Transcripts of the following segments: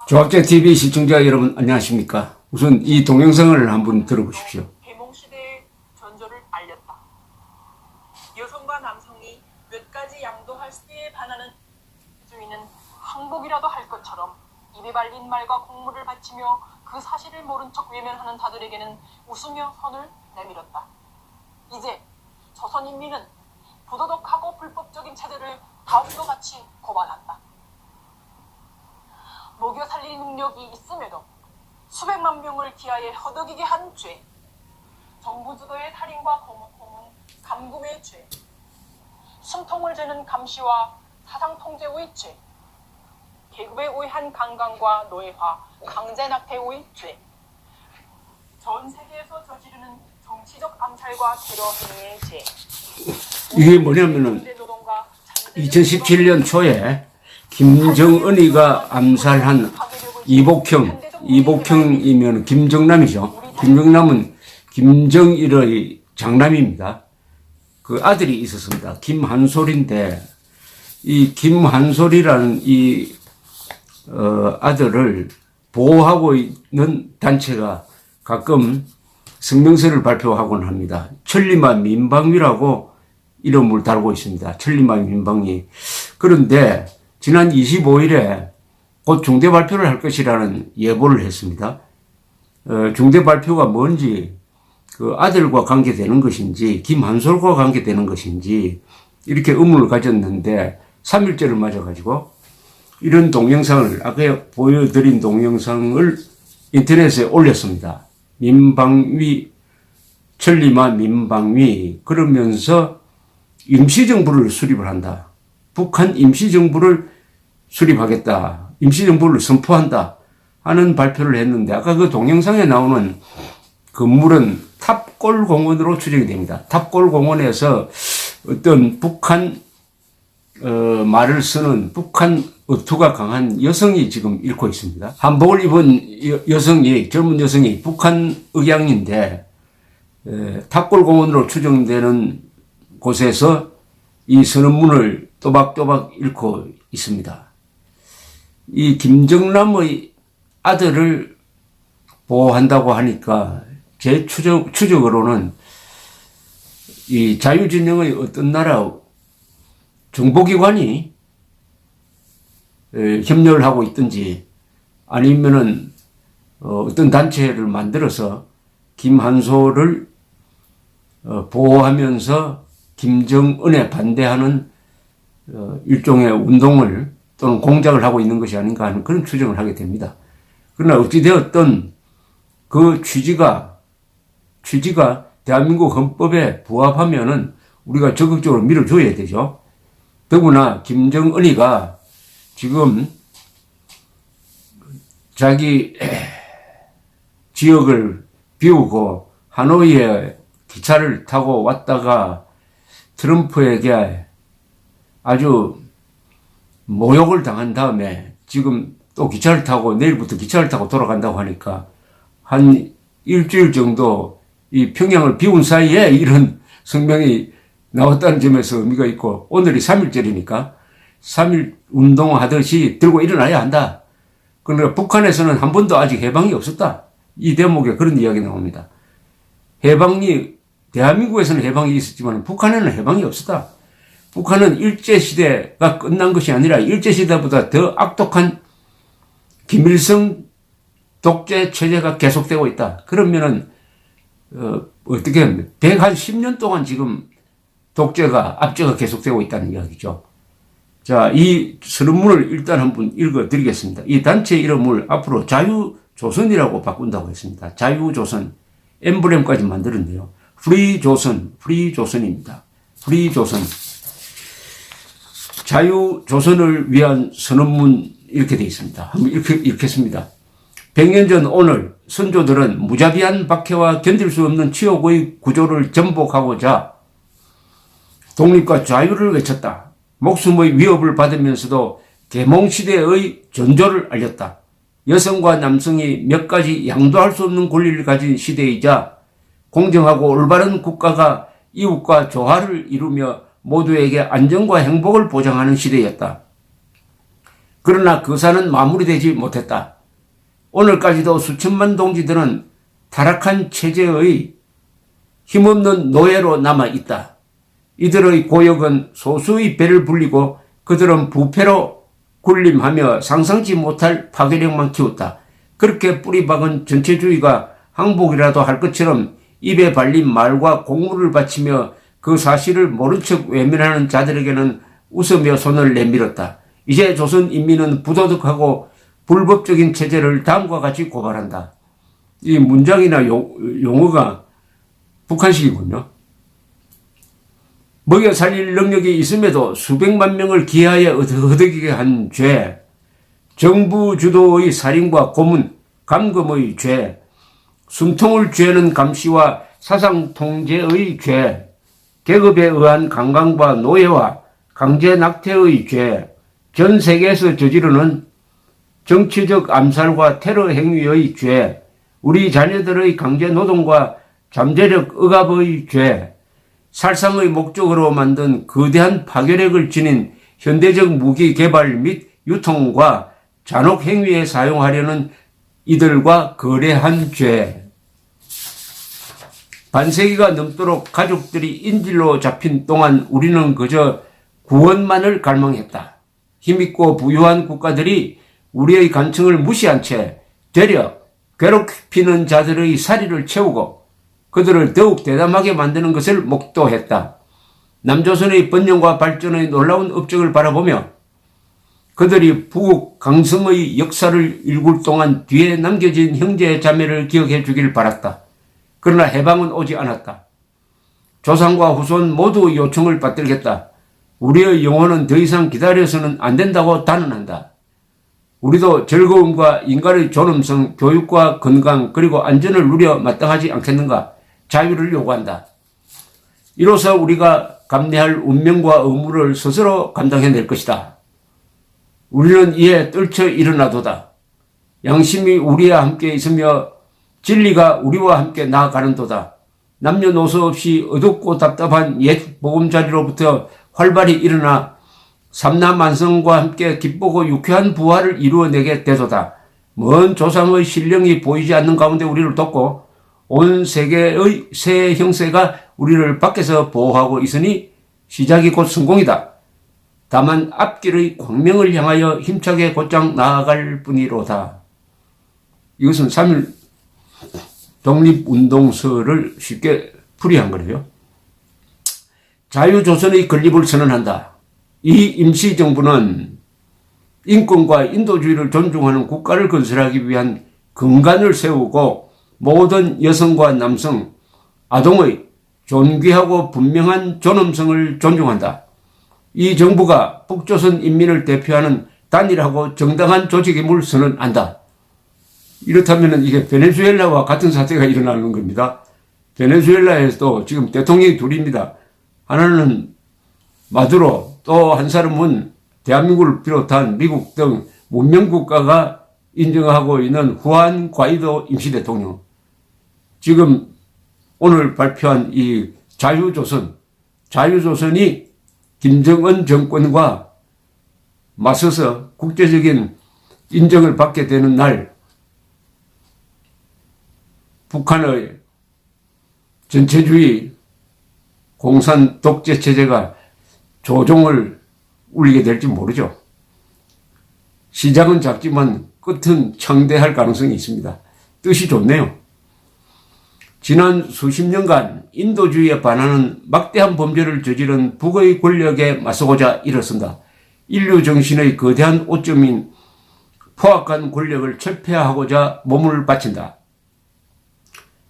조합재TV 시청자 여러분 안녕하십니까. 우선 이 동영상을 한번 들어보십시오. 계몽시대의 전조를 알렸다. 여성과 남성이 몇 가지 양도할 때에 반하는 주인은 항복이라도 할 것처럼 입에 발린 말과 공물을 바치며 그 사실을 모른 척 외면하는 자들에게는 웃으며 손을 내밀었다. 이제 조선인민은 부도덕하고 불법적인 체제를 다음과 같이 고발한다. 먹여 살릴 능력이 있음에도 수백만 명을 기하에 허덕이게 한 죄, 정부 주도의 살인과 고문, 감금의 죄, 숨통을 재는 감시와 사상 통제의 죄, 계급에 의한 강간과 노예화, 강제 낙태의 죄, 전 세계에서 저지르는 정치적 암살과 테러 행위의 죄. 이게 뭐냐면은 2017년 초에 김정은이가 암살한 이복형이면 김정남이죠. 김정남은 김정일의 장남입니다. 그 아들이 있었습니다. 김한솔인데 이 김한솔이라는 이 아들을 보호하고 있는 단체가 가끔 성명서를 발표하곤 합니다. 천리마 민방위라고 이름을 달고 있습니다. 천리마 민방위. 그런데 지난 25일에 곧 중대 발표를 할 것이라는 예보를 했습니다. 중대 발표가 뭔지, 그 아들과 관계되는 것인지, 김한솔과 관계되는 것인지, 이렇게 의문을 가졌는데, 3일째를 맞아가지고, 이런 동영상을, 아까 보여드린 동영상을 인터넷에 올렸습니다. 민방위, 천리마 민방위, 그러면서 임시정부를 수립을 한다. 북한 임시정부를 수립하겠다. 임시정부를 선포한다. 하는 발표를 했는데 아까 그 동영상에 나오는 건물은 탑골공원으로 추정이 됩니다. 탑골공원에서 어떤 북한 말을 쓰는 북한 어투가 강한 여성이 지금 읽고 있습니다. 한복을 입은 여성이, 젊은 여성이 북한 의향인데 탑골공원으로 추정되는 곳에서 이 선언문을 또박또박 읽고 있습니다. 이 김정남의 아들을 보호한다고 하니까 제 추적으로는 이 자유진영의 어떤 나라 정보기관이 협력을 하고 있든지 아니면은 어떤 단체를 만들어서 김한솔을 보호하면서 김정은에 반대하는 일종의 운동을 또는 공작을 하고 있는 것이 아닌가 하는 그런 추정을 하게 됩니다. 그러나 어찌되었든 그 취지가 대한민국 헌법에 부합하면은 우리가 적극적으로 밀어줘야 되죠. 더구나 김정은이가 지금 자기 지역을 비우고 하노이에 기차를 타고 왔다가 트럼프에게 아주 모욕을 당한 다음에 지금 또 기차를 타고 내일부터 기차를 타고 돌아간다고 하니까 한 일주일 정도 이 평양을 비운 사이에 이런 성명이 나왔다는 점에서 의미가 있고 오늘이 3일절이니까 3일 운동하듯이 들고 일어나야 한다. 그러니까 북한에서는 한 번도 아직 해방이 없었다. 이 대목에 그런 이야기 나옵니다. 대한민국에서는 해방이 있었지만 북한에는 해방이 없었다. 북한은 일제시대가 끝난 것이 아니라 일제시대보다 더 악독한 김일성 독재 체제가 계속되고 있다. 그러면은, 어떻게 합니까? 110년 동안 지금 압제가 계속되고 있다는 이야기죠. 자, 이 선언문을 일단 한번 읽어 드리겠습니다. 이 단체 이름을 앞으로 자유조선이라고 바꾼다고 했습니다. 자유조선. 엠블렘까지 만들었네요. 프리조선입니다. 프리조선. 자유조선을 위한 선언문 이렇게 되어 있습니다. 한번 읽겠습니다. 100년 전 오늘 선조들은 무자비한 박해와 견딜 수 없는 치욕의 구조를 전복하고자 독립과 자유를 외쳤다. 목숨의 위협을 받으면서도 계몽시대의 전조를 알렸다. 여성과 남성이 몇 가지 양도할 수 없는 권리를 가진 시대이자 공정하고 올바른 국가가 이웃과 조화를 이루며 모두에게 안정과 행복을 보장하는 시대였다. 그러나 그 사는 마무리되지 못했다. 오늘까지도 수천만 동지들은 타락한 체제의 힘없는 노예로 남아있다. 이들의 고역은 소수의 배를 불리고 그들은 부패로 군림하며 상상치 못할 파괴력만 키웠다. 그렇게 뿌리박은 전체주의가 항복이라도 할 것처럼 입에 발린 말과 공물을 바치며 그 사실을 모른 척 외면하는 자들에게는 웃으며 손을 내밀었다. 이제 조선 인민은 부도덕하고 불법적인 체제를 다음과 같이 고발한다. 이 문장이나 용어가 북한식이군요. 먹여 살릴 능력이 있음에도 수백만 명을 기하에 허덕이게 한 죄, 정부 주도의 살인과 고문, 감금의 죄, 숨통을 죄는 감시와 사상 통제의 죄, 계급에 의한 강간과 노예와 강제 낙태의 죄, 전 세계에서 저지르는 정치적 암살과 테러 행위의 죄, 우리 자녀들의 강제 노동과 잠재력 억압의 죄, 살상의 목적으로 만든 거대한 파괴력을 지닌 현대적 무기 개발 및 유통과 잔혹 행위에 사용하려는 이들과 거래한 죄. 반세기가 넘도록 가족들이 인질로 잡힌 동안 우리는 그저 구원만을 갈망했다. 힘있고 부유한 국가들이 우리의 간청을 무시한 채 되려 괴롭히는 자들의 사리를 채우고 그들을 더욱 대담하게 만드는 것을 목도했다. 남조선의 번영과 발전의 놀라운 업적을 바라보며 그들이 부국 강성의 역사를 일굴 동안 뒤에 남겨진 형제 자매를 기억해 주길 바랐다. 그러나 해방은 오지 않았다. 조상과 후손 모두 요청을 받들겠다. 우리의 영혼은 더 이상 기다려서는 안 된다고 단언한다. 우리도 즐거움과 인간의 존엄성, 교육과 건강 그리고 안전을 누려 마땅하지 않겠는가? 자유를 요구한다. 이로써 우리가 감내할 운명과 의무를 스스로 감당해낼 것이다. 우리는 이에 떨쳐 일어나도다. 양심이 우리와 함께 있으며 진리가 우리와 함께 나아가는도다. 남녀노소 없이 어둡고 답답한 옛 보금자리로부터 활발히 일어나 삼라만성과 함께 기쁘고 유쾌한 부활을 이루어내게 되도다. 먼 조상의 신령이 보이지 않는 가운데 우리를 돕고 온 세계의 새 형세가 우리를 밖에서 보호하고 있으니 시작이 곧 성공이다. 다만 앞길의 광명을 향하여 힘차게 곧장 나아갈 뿐이로다. 이것은 3.1 독립운동서를 쉽게 풀이한 거래요. 자유조선의 건립을 선언한다. 이 임시정부는 인권과 인도주의를 존중하는 국가를 건설하기 위한 근간을 세우고 모든 여성과 남성, 아동의 존귀하고 분명한 존엄성을 존중한다. 이 정부가 북조선 인민을 대표하는 단일하고 정당한 조직임을 선언한다. 이렇다면 이게 베네수엘라와 같은 사태가 일어나는 겁니다. 베네수엘라에서도 지금 대통령이 둘입니다. 하나는 마두로, 또 한 사람은 대한민국을 비롯한 미국 등 문명국가가 인정하고 있는 후안 과이도 임시대통령. 지금 오늘 발표한 이 자유조선이 김정은 정권과 맞서서 국제적인 인정을 받게 되는 날 북한의 전체주의 공산 독재 체제가 조종을 울리게 될지 모르죠. 시작은 작지만 끝은 창대할 가능성이 있습니다. 뜻이 좋네요. 지난 수십 년간 인도주의에 반하는 막대한 범죄를 저지른 북의 권력에 맞서고자 일어선다. 인류 정신의 거대한 오점인 포악한 권력을 철폐하고자 몸을 바친다.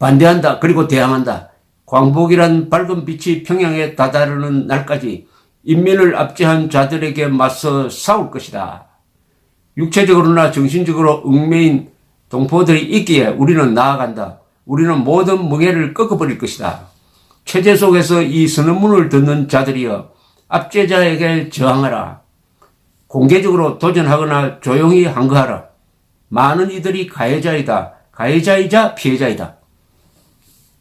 반대한다. 그리고 대항한다. 광복이란 밝은 빛이 평양에 다다르는 날까지 인민을 압제한 자들에게 맞서 싸울 것이다. 육체적으로나 정신적으로 얽매인 동포들이 있기에 우리는 나아간다. 우리는 모든 멍해를 꺾어버릴 것이다. 체제 속에서 이 선언문을 듣는 자들이여 압제자에게 저항하라. 공개적으로 도전하거나 조용히 항거하라. 많은 이들이 가해자이다. 가해자이자 피해자이다.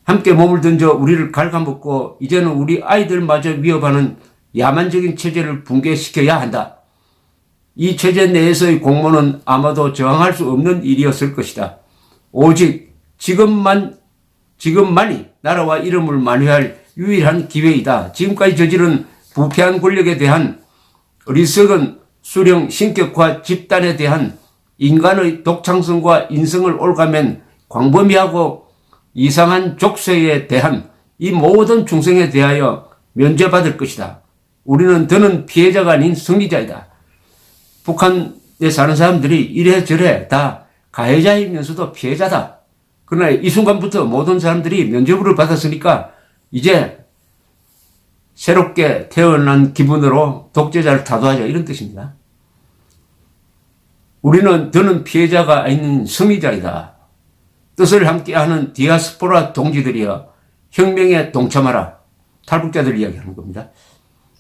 함께 몸을 던져 우리를 갉아먹고 이제는 우리 아이들마저 위협하는 야만적인 체제를 붕괴시켜야 한다. 이 체제 내에서의 공모는 아마도 저항할 수 없는 일이었을 것이다. 오직 지금만이 나라와 이름을 만회할 유일한 기회이다. 지금까지 저지른 부패한 권력에 대한 어리석은 수령 신격화 집단에 대한 인간의 독창성과 인성을 올가맨 광범위하고 이상한 족쇄에 대한 이 모든 충성에 대하여 면죄받을 것이다. 우리는 더는 피해자가 아닌 승리자이다. 북한에 사는 사람들이 이래저래 다 가해자이면서도 피해자다. 그러나 이 순간부터 모든 사람들이 면죄부를 받았으니까 이제 새롭게 태어난 기분으로 독재자를 타도하자, 이런 뜻입니다. 우리는 더는 피해자가 아닌 승리자이다. 뜻을 함께하는 디아스포라 동지들이여 혁명에 동참하라. 탈북자들 이야기하는 겁니다.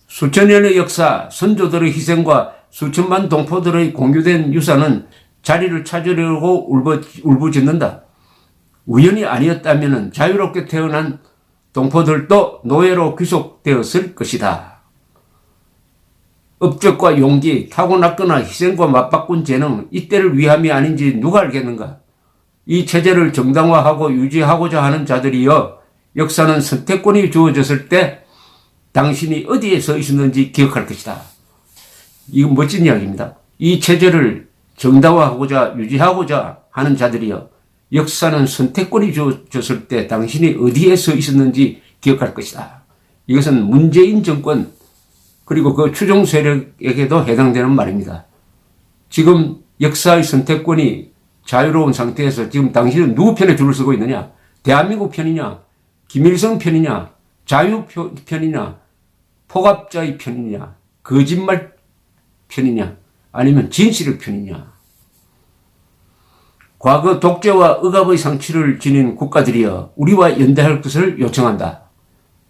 수천 년의 역사, 선조들의 희생과 수천만 동포들의 공유된 유산은 자리를 찾으려고 울부짖는다. 우연이 아니었다면 자유롭게 태어난 동포들도 노예로 귀속되었을 것이다. 업적과 용기, 타고났거나 희생과 맞바꾼 재능, 이때를 위함이 아닌지 누가 알겠는가? 이 체제를 정당화하고 유지하고자 하는 자들이여 역사는 선택권이 주어졌을 때 당신이 어디에 서 있었는지 기억할 것이다. 이건 멋진 이야기입니다. 이 체제를 정당화하고자 유지하고자 하는 자들이여 역사는 선택권이 주어졌을 때 당신이 어디에 서 있었는지 기억할 것이다. 이것은 문재인 정권 그리고 그 추종 세력에게도 해당되는 말입니다. 지금 역사의 선택권이 자유로운 상태에서 지금 당신은 누구 편에 줄을 서고 있느냐? 대한민국 편이냐? 김일성 편이냐? 자유 편이냐? 폭압자의 편이냐? 거짓말 편이냐? 아니면 진실의 편이냐? 과거 독재와 억압의 상처를 지닌 국가들이여 우리와 연대할 것을 요청한다.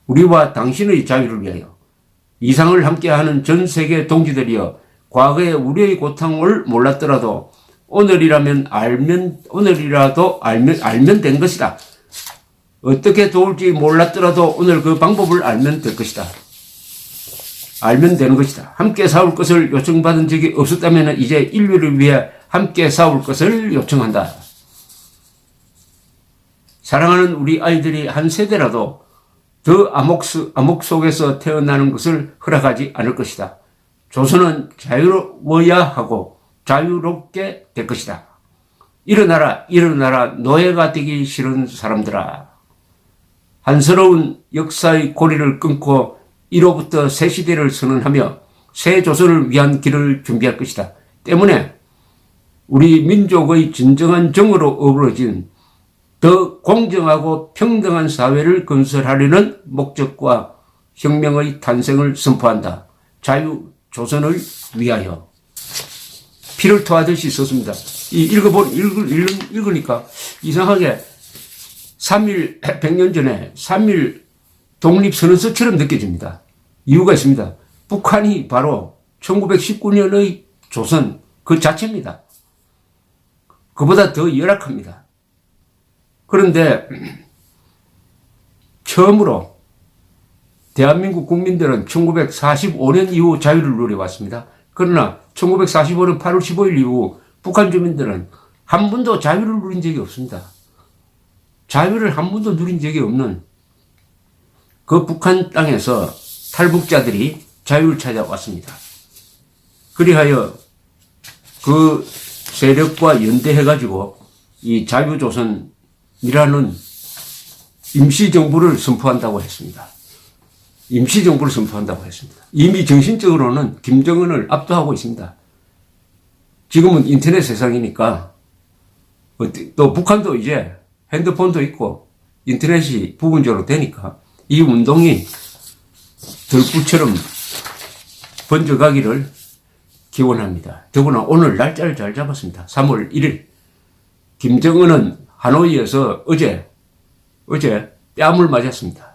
우리와 당신의 자유를 위하여. 이상을 함께하는 전 세계 동지들이여 과거에 우리의 고통을 몰랐더라도 오늘이라도 알면 된 것이다. 어떻게 도울지 몰랐더라도 오늘 그 방법을 알면 될 것이다. 알면 되는 것이다. 함께 싸울 것을 요청받은 적이 없었다면 이제 인류를 위해 함께 싸울 것을 요청한다. 사랑하는 우리 아이들이 한 세대라도 더 암흑 속에서 태어나는 것을 허락하지 않을 것이다. 조선은 자유로워야 하고 자유롭게 될 것이다. 일어나라, 일어나라, 노예가 되기 싫은 사람들아. 한스러운 역사의 고리를 끊고 이로부터 새 시대를 선언하며 새 조선을 위한 길을 준비할 것이다. 때문에 우리 민족의 진정한 정으로 어우러진 더 공정하고 평등한 사회를 건설하려는 목적과 혁명의 탄생을 선포한다. 자유 조선을 위하여. 피를 토하듯이 썼습니다. 읽으니까 이상하게 3일, 100년 전에 3일 독립선언서처럼 느껴집니다. 이유가 있습니다. 북한이 바로 1919년의 조선 그 자체입니다. 그보다 더 열악합니다. 그런데 처음으로 대한민국 국민들은 1945년 이후 자유를 누려왔습니다. 그러나 1945년 8월 15일 이후 북한 주민들은 한 번도 자유를 누린 적이 없습니다. 자유를 한 번도 누린 적이 없는 그 북한 땅에서 탈북자들이 자유를 찾아왔습니다. 그리하여 그 세력과 연대해가지고 이 자유조선이라는 임시정부를 선포한다고 했습니다. 임시정부를 선포한다고 했습니다. 이미 정신적으로는 김정은을 압도하고 있습니다. 지금은 인터넷 세상이니까 또 북한도 이제 핸드폰도 있고 인터넷이 부분적으로 되니까 이 운동이 들불처럼 번져가기를 기원합니다. 더구나 오늘 날짜를 잘 잡았습니다. 3월 1일. 김정은은 하노이에서 어제 뺨을 맞았습니다.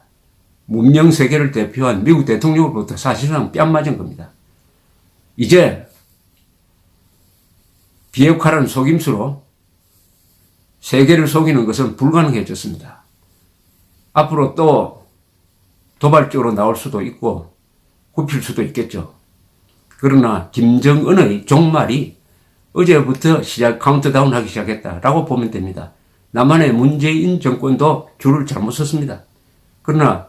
문명 세계를 대표한 미국 대통령으로부터 사실상 뺨 맞은 겁니다. 이제 비핵화라는 속임수로 세계를 속이는 것은 불가능해졌습니다. 앞으로 또 도발적으로 나올 수도 있고 굽힐 수도 있겠죠. 그러나 김정은의 종말이 어제부터 카운트다운 하기 시작했다라고 보면 됩니다. 남한의 문재인 정권도 줄을 잘못 섰습니다. 그러나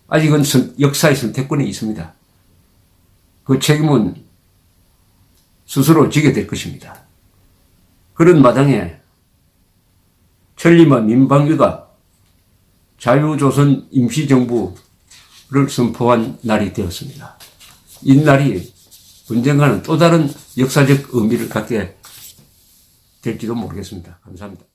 아직은 역사의 선택권이 있습니다. 그 책임은 스스로 지게 될 것입니다. 그런 마당에 천리마 민방위가 자유조선 임시정부를 선포한 날이 되었습니다. 이 날이 언젠가는 또 다른 역사적 의미를 갖게 될지도 모르겠습니다. 감사합니다.